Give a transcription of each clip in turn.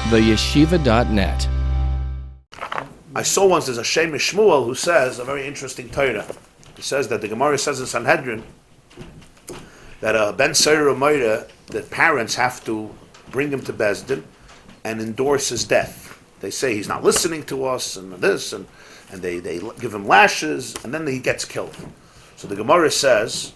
theyeshiva.net. I saw once there's a Shem Yishmael who says a very interesting Torah. He says that the Gemarah says in Sanhedrin that Ben Sorer Umoreh, that parents have to bring him to Bezdin and endorse his death. They say he's not listening to us and this, and they give him lashes, and then he gets killed. So the Gemarah says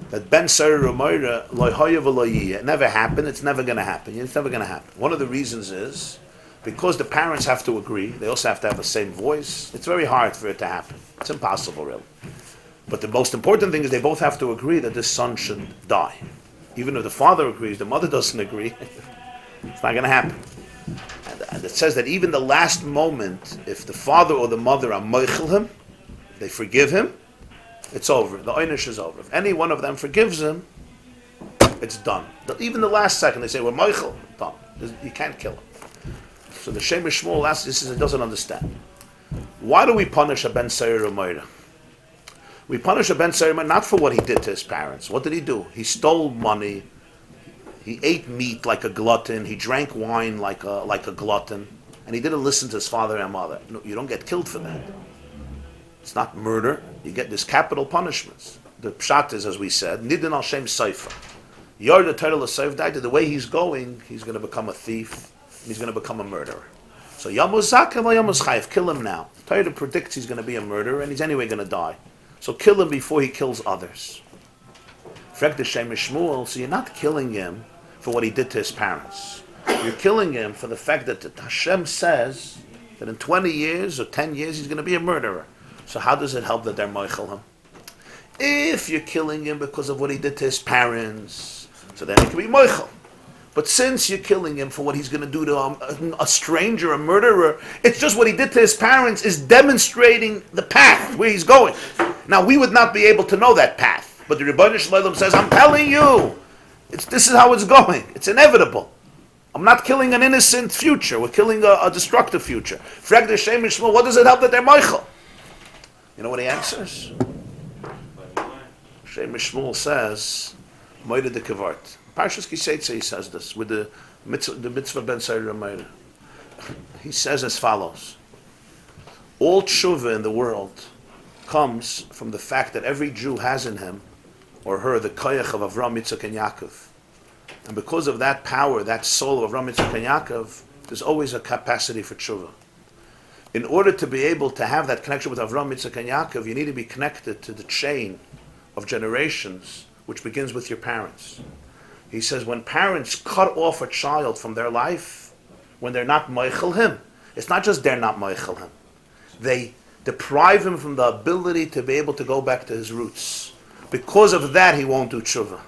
that Ben Sorer Umoreh lo haya v'lo yiyeh. It never happened. It's never going to happen. It's never going to happen. One of the reasons is because the parents have to agree. They also have to have the same voice. It's very hard for it to happen. It's impossible, really. But the most important thing is they both have to agree that this son should die. Even if the father agrees, the mother doesn't agree. It's not going to happen. And it says that even the last moment, if the father or the mother are moichel him, they forgive him, it's over. The einish is over. If any one of them forgives him, it's done. Even the last second, they say, "We're moichel." Done. You can't kill him. So the Shem Yishmael asks, this is, it doesn't understand. Why do we punish a Ben Sorer Umoreh? We punish a Ben Sorer Umoreh not for what he did to his parents. What did he do? He stole money. He ate meat like a glutton. He drank wine like a glutton. And he didn't listen to his father and mother. No, you don't get killed for that. It's not murder. You get this capital punishments. The pshat is, as we said, Nidin al Shem Seifa. Yor the Torah l'Seif died. The way he's going, he's going to become a thief. He's going to become a murderer. So Yamos Zakem or Yamos Chayiv, kill him now. The Torah predicts he's going to be a murderer, and he's anyway going to die. So kill him before he kills others. Frek the Shem Yishmael, so you're not killing him for what he did to his parents. You're killing him for the fact that Hashem says that in 20 years or 10 years he's going to be a murderer. So how does it help that they're moichel him? If you're killing him because of what he did to his parents, so then it can be moichel. But since you're killing him for what he's going to do to a stranger, a murderer, it's just what he did to his parents is demonstrating the path where he's going. Now, we would not be able to know that path. But the Rebellious Children says, I'm telling you, this is how it's going. It's inevitable. I'm not killing an innocent future. We're killing a destructive future. Frag the Shem Yishmael, what does it help that they're moichel? You know what he answers? Shem says, Moide de Kavart. Parshas Kiseitze, he says this, with the mitzvah Ben Sorer Umoreh. He says as follows. All tshuva in the world comes from the fact that every Jew has in him, or her, the koyach of Avram, Yitzchak, and Yaakov. And because of that power, that soul of Avram, Yitzchak, and Yaakov, there's always a capacity for tshuva. In order to be able to have that connection with Avram, Yitzchak, and Yaakov, you need to be connected to the chain of generations, which begins with your parents. He says when parents cut off a child from their life, when they're not moichel him, it's not just they're not moichel him. They deprive him from the ability to be able to go back to his roots. Because of that, he won't do tshuva.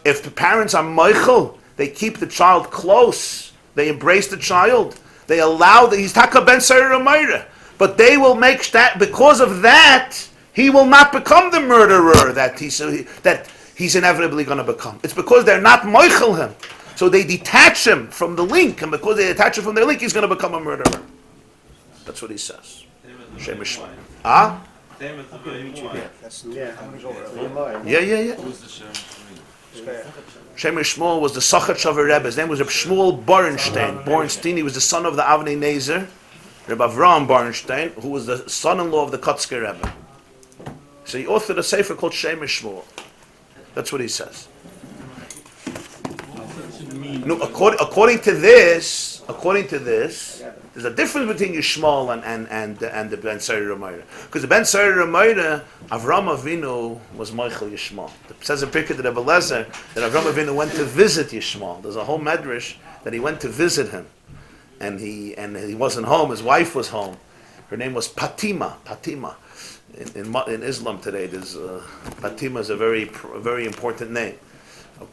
If the parents are moichel, they keep the child close. They embrace the child. They allow he's taka Ben Sorer Umoreh. But they will make that, because of that, he will not become the murderer that he's inevitably going to become. It's because they're not moichel him. So they detach him from the link, and because they detach him from their link, he's going to become a murderer. That's what he says. Shem Yishmael. Ah? Yeah. Shem Yishmael was the Sachat Shavar Rebbe. His name was Reb Shmuel Borenstein. Borenstein, he was the son of the Avnei Nezer, Reb Avram Borenstein, who was the son-in-law of the Kotzker Rebbe. So he authored a sefer called Shem Yishmael. That's what he says. No, according to this, there's a difference between Yishmael and the Ben Sorer Umoreh. Because the Ben Sorer Umoreh, Avram Avinu was Michael Yishmael. It says in Pirkei Rebbe Lezer that Avram Avinu went to visit Yishmael. There's a whole medrash that he went to visit him, and he wasn't home. His wife was home. Her name was Patima. In Islam today, there's Patima is a very important name.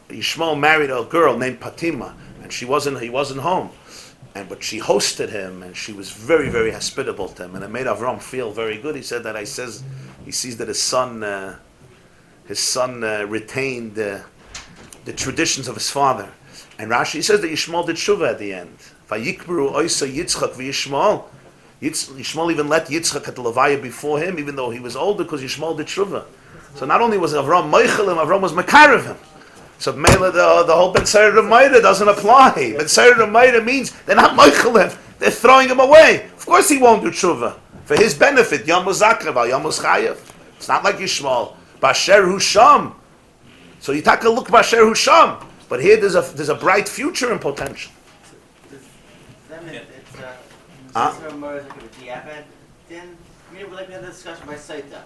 Yishmael married a girl named Patima, and he wasn't home. But she hosted him, and she was very, very hospitable to him, and it made Avram feel very good. He said that he sees that his son retained the traditions of his father. And Rashi says that Yishmael did Shuvah at the end. Vayikbru oisa Yitzchak v'Yishmael. Yishmael even let Yitzchak at the Levaya before him, even though he was older, because Yishmael did Shuvah. So not only was Avram Meichel him, Avram was Makarev him. So Mela, the whole Ben Sorer Umoreh doesn't apply. Ben Sorer Umoreh means they're not Meichelim. They're throwing him away. Of course he won't do tshuva. For his benefit, Yom Zakrav, Yom Chayev. It's not like Yishmael. Basher Husham. So you take a look Basher Husham. But here there's a bright future and potential. We're like we had a discussion by Saita.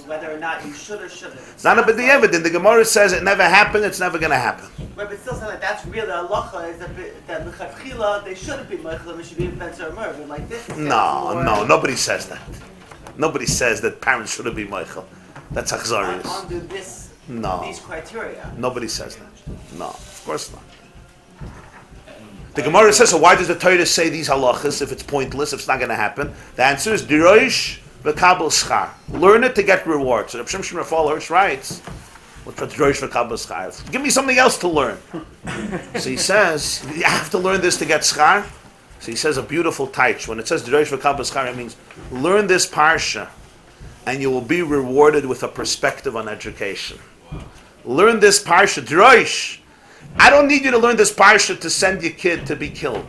Whether or not you should or shouldn't. It's not a b'diavad. The Gemarah says it never happened, it's never going to happen. Right, but still saying like that's really halacha is that l'chatchila they shouldn't be meichelim, it should be Ben Sorer Umoreh. But like this. No, nobody says that. Nobody says that parents shouldn't be meichel. That's achzarius. Under these criteria. Nobody says that. No, of course not. The Gemarah says, so why does the Torah say these halachas if it's pointless, if it's not going to happen? The answer is, Dirosh v'kabel schar. Learn it to get rewards. So Reb Shimshon Raphael Hirsch writes, what's Dirosh v'kabel schar? Give me something else to learn. So he says, you have to learn this to get schar. So he says a beautiful taich. When it says Dirosh v'kabel schar, it means, learn this parsha, and you will be rewarded with a perspective on education. Learn this parsha, Dirosh. I don't need you to learn this parsha to send your kid to be killed.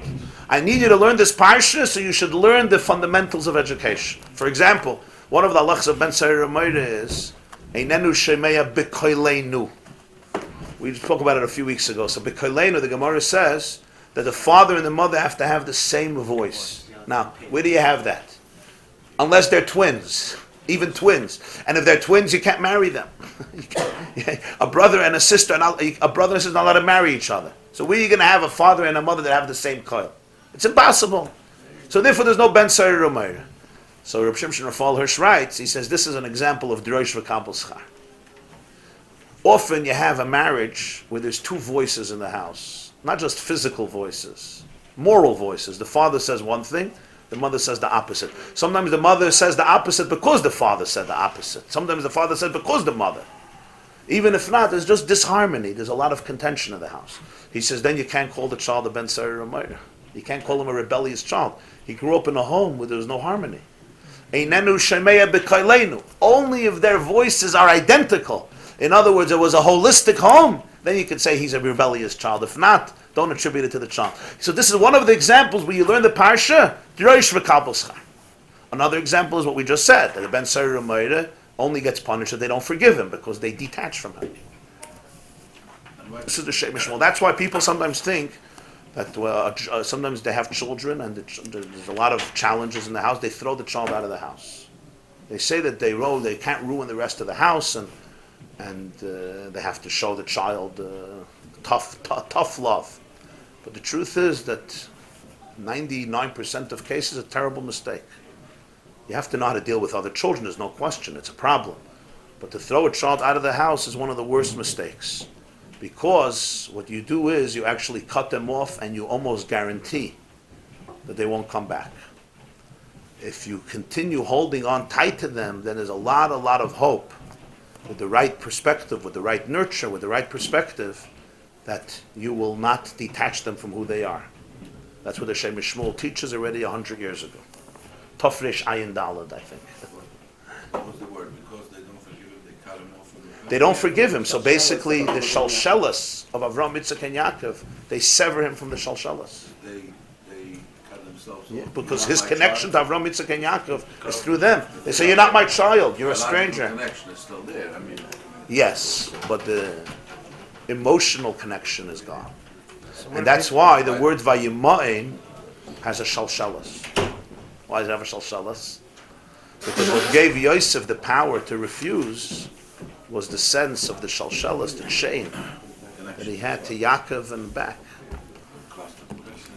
I need you to learn this parsha so you should learn the fundamentals of education. For example, one of the halachas of Ben Sorer Umoreh is Einenu shemeya b'koleinu. We spoke about it a few weeks ago. So b'koleinu, the Gemarah says that the father and the mother have to have the same voice. Now, where do you have that? Unless they're twins. Even twins. And if they're twins, you can't marry them. A brother and a sister are not allowed to marry each other. So where are you going to have a father and a mother that have the same koil? It's impossible. So therefore there's no Ben Sorer Umoreh. So Reb Shimshon Raphael Hirsch writes, he says this is an example of Dirosh v'kabel schar. Often you have a marriage where there's two voices in the house. Not just physical voices. Moral voices. The father says one thing, the mother says the opposite. Sometimes the mother says the opposite because the father said the opposite. Sometimes the father said because the mother. Even if not, there's just disharmony. There's a lot of contention in the house. He says then you can't call the child a Ben Sorer Umoreh. You can't call him a rebellious child. He grew up in a home where there was no harmony. Einenu shemeya b'koleinu. Only if their voices are identical. In other words, it was a holistic home. Then you could say he's a rebellious child. If not, don't attribute it to the child. So this is one of the examples where you learn the parsha, Dirosh v'kabel schar. Another example is what we just said, that the Ben Sorer Umoreh only gets punished if they don't forgive him, because they detach from him. This is the Shem Yishmael. That's why people sometimes think that sometimes they have children and there's a lot of challenges in the house, they throw the child out of the house. They say that they can't ruin the rest of the house, and they have to show the child tough love. But the truth is that 99% of cases, a terrible mistake. You have to know how to deal with other children, there's no question, it's a problem. But to throw a child out of the house is one of the worst mistakes. Because what you do is you actually cut them off and you almost guarantee that they won't come back. If you continue holding on tight to them, then there's a lot of hope, with the right perspective, with the right nurture, with the right perspective, that you will not detach them from who they are. That's what the Shem Yishmael teaches already 100 years ago. Tofresh Ayin Dalad, I think. What was the word? Because they don't forgive him, they cut him off. They don't forgive him. So basically, the shalshelas of Avram, Yitzchak, and Yaakov, they sever him from the shalshelas. They cut themselves Yeah, off. because his connection to Avram, Yitzchak, and Yaakov is through them. They say, you're not my child, you're a stranger. The connection is still there. I mean, Yes, but the emotional connection is gone. And that's why the word Vayima'in has a shalshelas. Why does it have a shalshelas? Because what gave Yosef the power to refuse was the sense of the shalshelas, the chain that he had to Yaakov and back. The question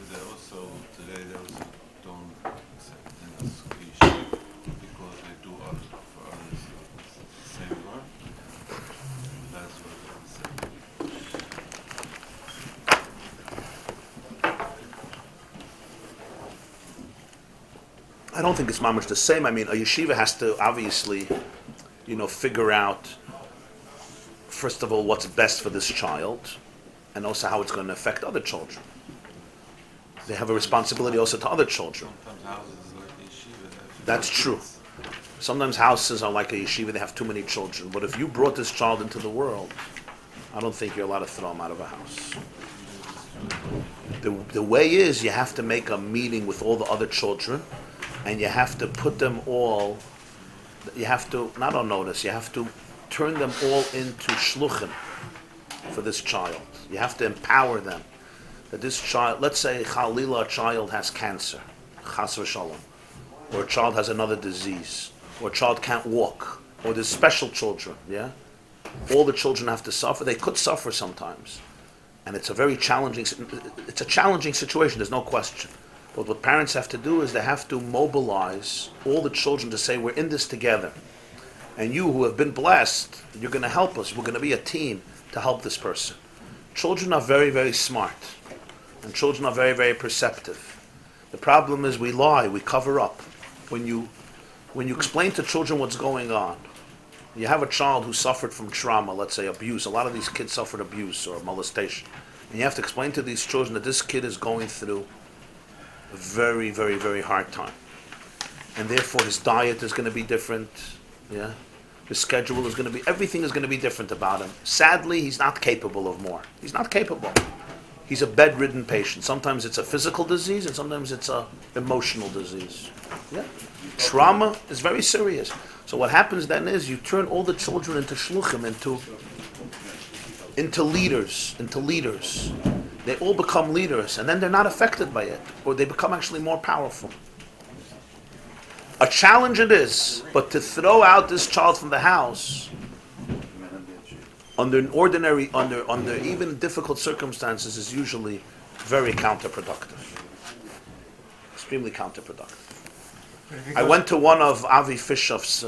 is that also today those don't accept them as Yishuv because they do others for others the same work. That's what I'm saying. I don't think it's mamash the same. I mean, a yeshiva has to obviously, figure out, first of all, what's best for this child, and also how it's going to affect other children. They have a responsibility also to other children. Sometimes houses like Yeshiva have That's true. Sometimes houses are like a yeshiva, they have too many children. But if you brought this child into the world, I don't think you're allowed to throw him out of a house. The way is you have to make a meeting with all the other children, and you have to put them all, you have to, not on notice, you have to turn them all into shluchim for this child. You have to empower them. That this child, let's say Chalila, a child has cancer, chas v'shalom, or a child has another disease, or a child can't walk, or there's special children, yeah? All the children have to suffer. They could suffer sometimes. And it's a very challenging situation, there's no question. But what parents have to do is they have to mobilize all the children to say, we're in this together. And you who have been blessed, you're going to help us. We're going to be a team to help this person. Children are very, very smart. And children are very, very perceptive. The problem is we lie, we cover up. When you explain to children what's going on, you have a child who suffered from trauma, let's say abuse. A lot of these kids suffered abuse or molestation. And you have to explain to these children that this kid is going through a very, very, very hard time. And therefore his diet is going to be different. Yeah, his schedule is going to be, everything is going to be different about him. Sadly, he's not capable of more. He's not capable. He's a bedridden patient. Sometimes it's a physical disease and sometimes it's a emotional disease. Yeah, trauma is very serious. So what happens then is you turn all the children into shluchim, into leaders. They all become leaders, and then they're not affected by it, or they become actually more powerful. A challenge it is, but to throw out this child from the house under even difficult circumstances is usually very counterproductive. Extremely counterproductive. I went to one of Avi Fishov's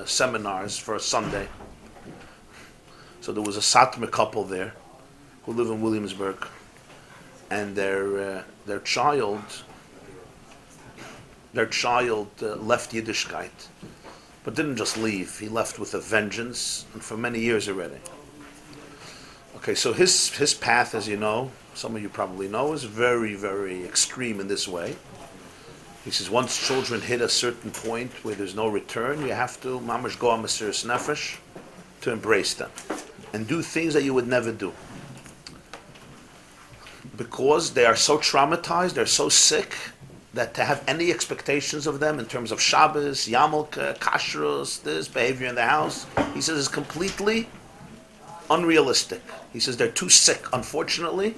seminars for a Sunday. So there was a Satmar couple there who live in Williamsburg, and their child left Yiddishkeit, but didn't just leave. He left with a vengeance, and for many years already. Okay, so his path, as you know, some of you probably know, is very, very extreme in this way. He says once children hit a certain point where there's no return, you have to mamash go on mesiras nefesh to embrace them and do things that you would never do. Because they are so traumatized, they're so sick, that to have any expectations of them in terms of Shabbos, Yamelka, Kashrus, this behavior in the house, he says is completely unrealistic. He says they're too sick, unfortunately.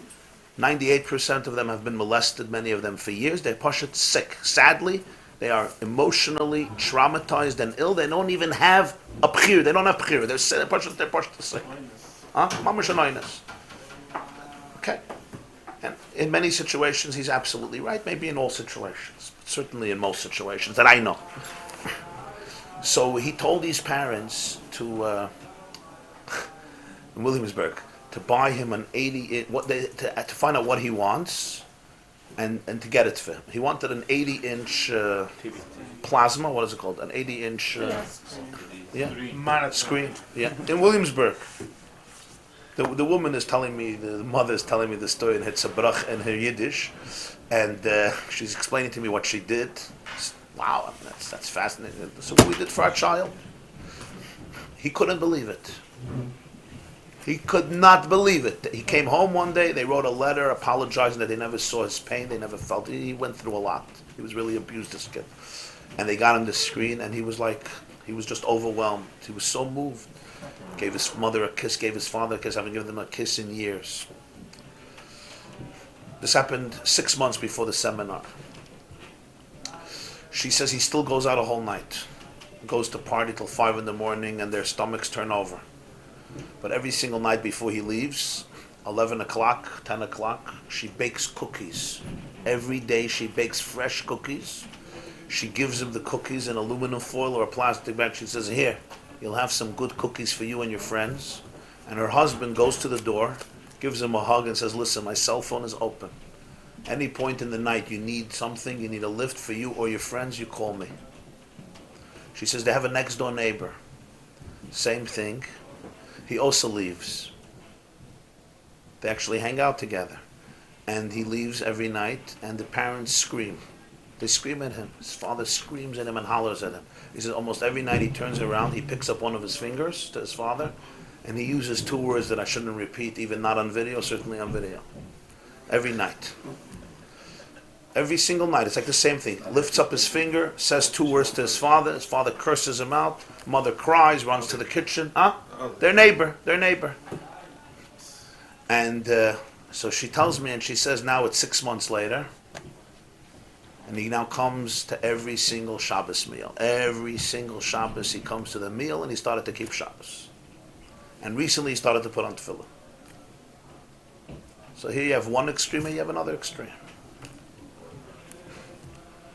98% of them have been molested, many of them for years. They're pashut sick. Sadly, they are emotionally traumatized and ill. They don't even have a bchir. They don't have bchir. They're pashut sick. Mamash anoinus. Okay. And in many situations, he's absolutely right. Maybe in all situations. But certainly in most situations that I know. So he told these parents to, in Williamsburg, to buy him an 80 to find out what he wants and to get it for him. He wanted an 80-inch plasma. What is it called? An 80-inch screen. Yeah, in Williamsburg. The woman is telling me, the mother is telling me the story in Hitzabrach and her Yiddish, and she's explaining to me what she did. Wow, that's fascinating. So what we did for our child. He couldn't believe it. He could not believe it. He came home one day, they wrote a letter apologizing that they never saw his pain, they never felt it. He went through a lot. He was really abused as a kid. And they got him the screen, and he was just overwhelmed. He was so moved. Gave his mother a kiss, gave his father a kiss. I haven't given them a kiss in years. This happened 6 months before the seminar. She says he still goes out a whole night. Goes to party till 5 in the morning, and their stomachs turn over. But every single night before he leaves, 11 o'clock, 10 o'clock, she bakes cookies. Every day she bakes fresh cookies. She gives him the cookies in aluminum foil or a plastic bag. She says, here, you'll have some good cookies for you and your friends. And her husband goes to the door, gives him a hug and says, listen, my cell phone is open. Any point in the night you need something, you need a lift for you or your friends, you call me. She says they have a next door neighbor. Same thing. He also leaves. They actually hang out together. And he leaves every night, and the parents scream. They scream at him. His father screams at him and hollers at him. He says almost every night he turns around, he picks up one of his fingers to his father, and he uses two words that I shouldn't repeat, even not on video, certainly on video. Every night. Every single night, it's like the same thing. Lifts up his finger, says two words to his father curses him out, mother cries, runs to the kitchen. Their neighbor. And so she tells me, and she says now it's 6 months later, and he now comes to every single Shabbos meal. Every single Shabbos he comes to the meal, and he started to keep Shabbos. And recently he started to put on tefillah. So here you have one extreme, and you have another extreme.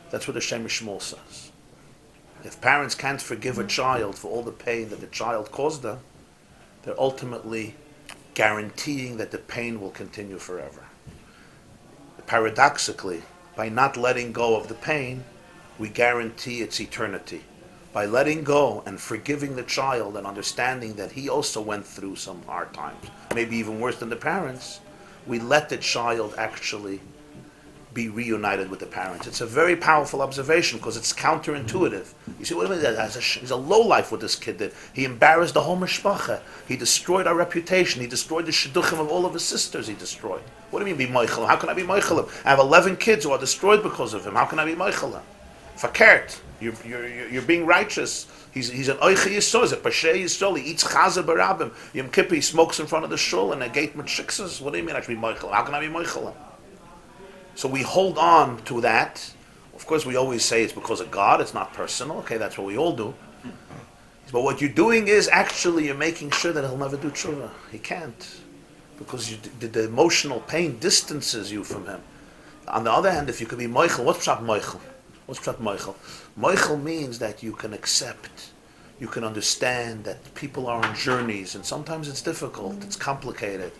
That's what the Shem Yishmael says. If parents can't forgive a child for all the pain that the child caused them, they're ultimately guaranteeing that the pain will continue forever. Paradoxically, by not letting go of the pain, we guarantee its eternity. By letting go and forgiving the child and understanding that he also went through some hard times, maybe even worse than the parents, we let the child actually be reunited with the parents. It's a very powerful observation because it's counterintuitive. You see, what do you mean? He's a lowlife what this kid did. He embarrassed the whole mishpacha. He destroyed our reputation. He destroyed the shidduchim of all of his sisters. He destroyed. What do you mean be moichelim? How can I be moichelim? I have 11 kids who are destroyed because of him. How can I be moichelim? Fakert. You're being righteous. He's an oiche yisol. He's a pashe yisol. He eats chazer barabim. Yom Kippur, he smokes in front of the shul and a gate with shiksas. What do you mean I should be moichelim? How can I be moichelim? So we hold on to that. Of course, we always say it's because of God. It's not personal. Okay, that's what we all do. But what you're doing is actually you're making sure that he'll never do tshuva. He can't. Because the emotional pain distances you from him. On the other hand, if you could be moichel, what's pshat moichel? What's pshat moichel? Moichel means that you can accept, you can understand that people are on journeys, and sometimes it's difficult, it's complicated.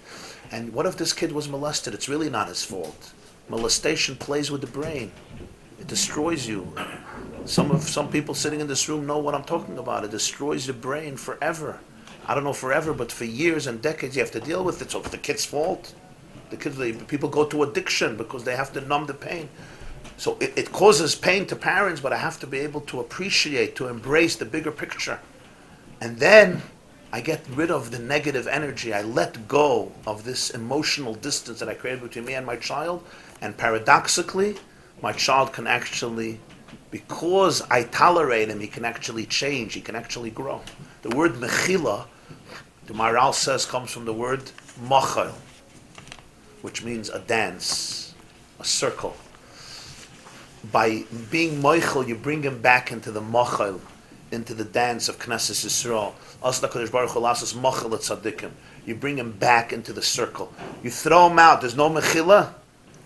And what if this kid was molested? It's really not his fault. Molestation plays with the brain. It destroys you. Some people sitting in this room know what I'm talking about. It destroys the brain forever. I don't know forever, but for years and decades you have to deal with it. So it's the kid's fault. People go to addiction because they have to numb the pain. So it causes pain to parents, but I have to be able to appreciate, to embrace the bigger picture. And then I get rid of the negative energy. I let go of this emotional distance that I created between me and my child. And paradoxically, my child can actually, because I tolerate him, he can actually change, he can actually grow. The word mechila, the Maharal says, comes from the word machal, which means a dance, a circle. By being moichel, you bring him back into the machal, into the dance of Knesset Yisrael. Asla Kadosh Baruch Hu lasas machal et tzaddikim. You bring him back into the circle. You throw him out. There's no mechila.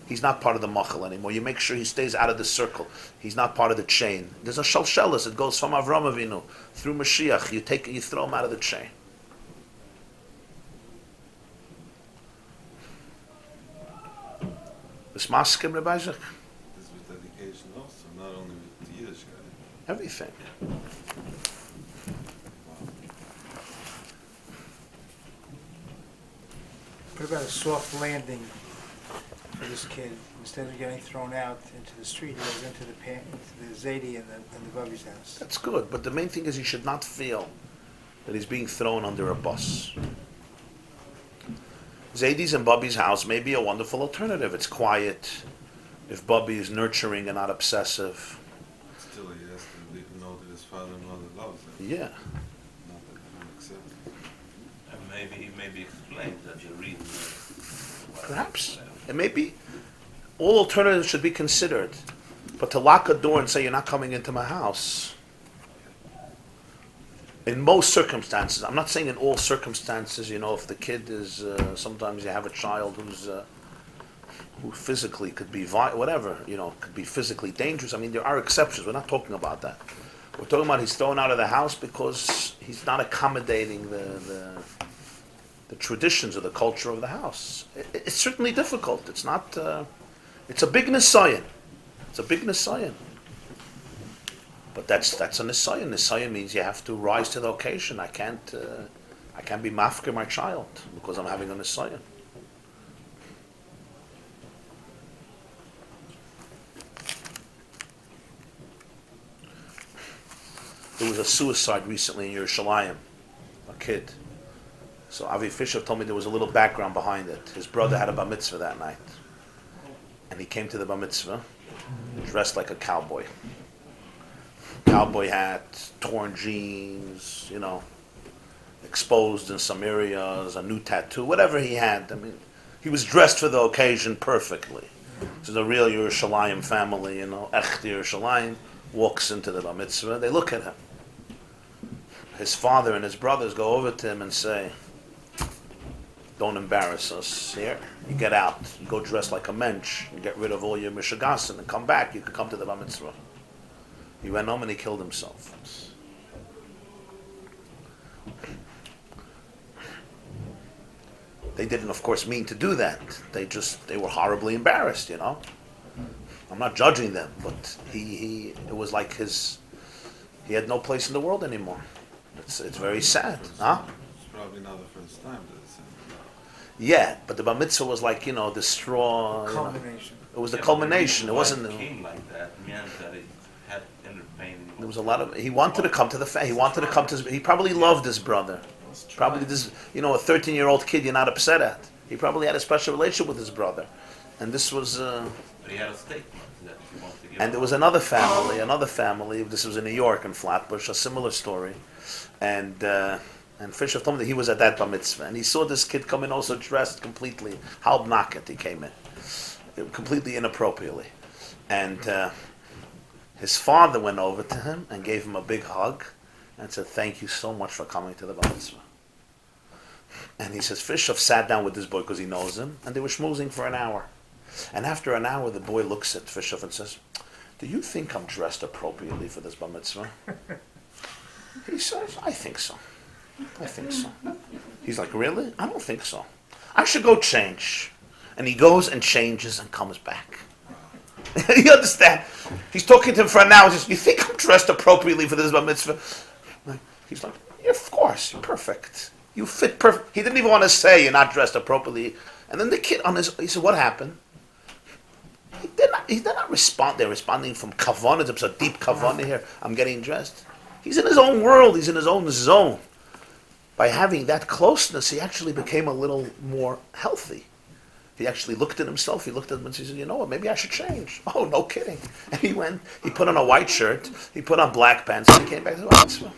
He's not part of the machal anymore. You make sure he stays out of the circle. He's not part of the chain. There's a shalshelis. It goes from Avram Avinu through Mashiach. You throw him out of the chain. Maskim Rabbi Isaac. This with dedication also, not only with the Yiddish guy. Everything. What about a soft landing for this kid? Instead of getting thrown out into the street, he goes into the Zaidi and the Bubby's house. That's good, but the main thing is he should not feel that he's being thrown under a bus. Zaidi's and Bubby's house may be a wonderful alternative. It's quiet. If Bubby is nurturing and not obsessive. Still, he has to know that his father and mother loves him. Yeah. Not that he don't accept it. And maybe he maybe explained that you're reading. Perhaps. It may be. All alternatives should be considered. But to lock a door and say, you're not coming into my house. In most circumstances, I'm not saying in all circumstances, if the kid is, sometimes you have a child who physically could be, whatever, could be physically dangerous. I mean, there are exceptions. We're not talking about that. We're talking about he's thrown out of the house because he's not accommodating the traditions or the culture of the house. It's certainly difficult. It's not, it's a big nisayon. It's a big nisayon. But that's a nisayon. Nisayon means you have to rise to the occasion. I can't be mafker my child because I'm having a nisayon. There was a suicide recently in Yerushalayim, a kid. So Avi Fisher told me there was a little background behind it. His brother had a bar mitzvah that night. And he came to the bar mitzvah dressed like a cowboy. Cowboy hat, torn jeans, exposed in some areas, a new tattoo, whatever he had. I mean, he was dressed for the occasion perfectly. So the real Yerushalayim family, Echt Yerushalayim, walks into the bar mitzvah. They look at him. His father and his brothers go over to him and say, "Don't embarrass us here. You get out. You go dress like a mensch. You get rid of all your mishigasin and come back. You can come to the bar mitzvah." He went home and he killed himself. They didn't, of course, mean to do that. They were horribly embarrassed, I'm not judging them, but it was like he had no place in the world anymore. It's very sad, huh? It's probably not the first time that it's happened. Yeah, but the bar mitzvah was like, the straw. Culmination. It was the culmination. It wasn't. It came like that meant that it had ended pain. There was a lot of. He wanted to come to the. He wanted to come to. He probably loved his brother. Probably this. A 13-year-old kid you're not upset at. He probably had a special relationship with his brother, and this was. But he had a statement that he wanted to give. And there was another family. This was in New York in Flatbush, a similar story, and Fisher told me that he was at that bar mitzvah, and he saw this kid come in also dressed completely halbnaket. He came in completely inappropriately, and his father went over to him and gave him a big hug, and said, "Thank you so much for coming to the bar mitzvah." And he says Fisher sat down with this boy because he knows him, and they were schmoozing for an hour. And after an hour, the boy looks at Fisher and says, "Do you think I'm dressed appropriately for this bar mitzvah?" He says, "I think so. I think so." He's like, "Really? I don't think so. I should go change." And he goes and changes and comes back. You understand? He's talking to him for an hour. He says, "You think I'm dressed appropriately for this bar mitzvah?" He's like, "Yeah, of course, you're perfect. You fit perfect." He didn't even want to say you're not dressed appropriately. And then the kid he said, "What happened?" They're not respond. They're responding from kavanah. There's a deep kavanah here. I'm getting dressed. He's in his own world. He's in his own zone. By having that closeness, he actually became a little more healthy. He actually looked at himself. He looked at him and he said, "You know what? Maybe I should change." Oh, no kidding. And he went. He put on a white shirt. He put on black pants, and he came back to the mitzvah.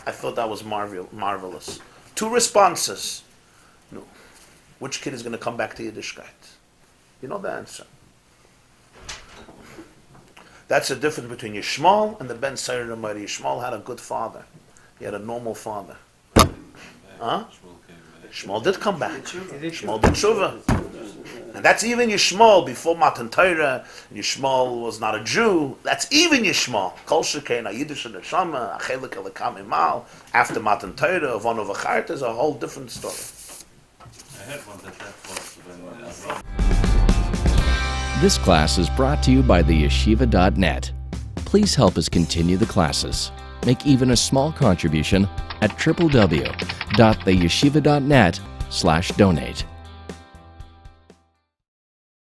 I thought that was marvelous. 2 responses. No. Which kid is going to come back to Yiddishkeit? You know the answer. That's the difference between Yishmael and the Ben Sorer Umoreh. Yishmael had a good father. He had a normal father. Huh? Yishmael did come back. Yishmael did tshuva. And that's even Yishmael before Matan Torah. Yishmael was not a Jew. That's even Yishmael. Kol shekein Yiddish neshama, achelik elakam imal. After Matan Torah, of one of Achart, is a whole different story. I heard one that was when This class is brought to you by theyeshiva.net. Please help us continue the classes. Make even a small contribution at www.theyeshiva.net/donate.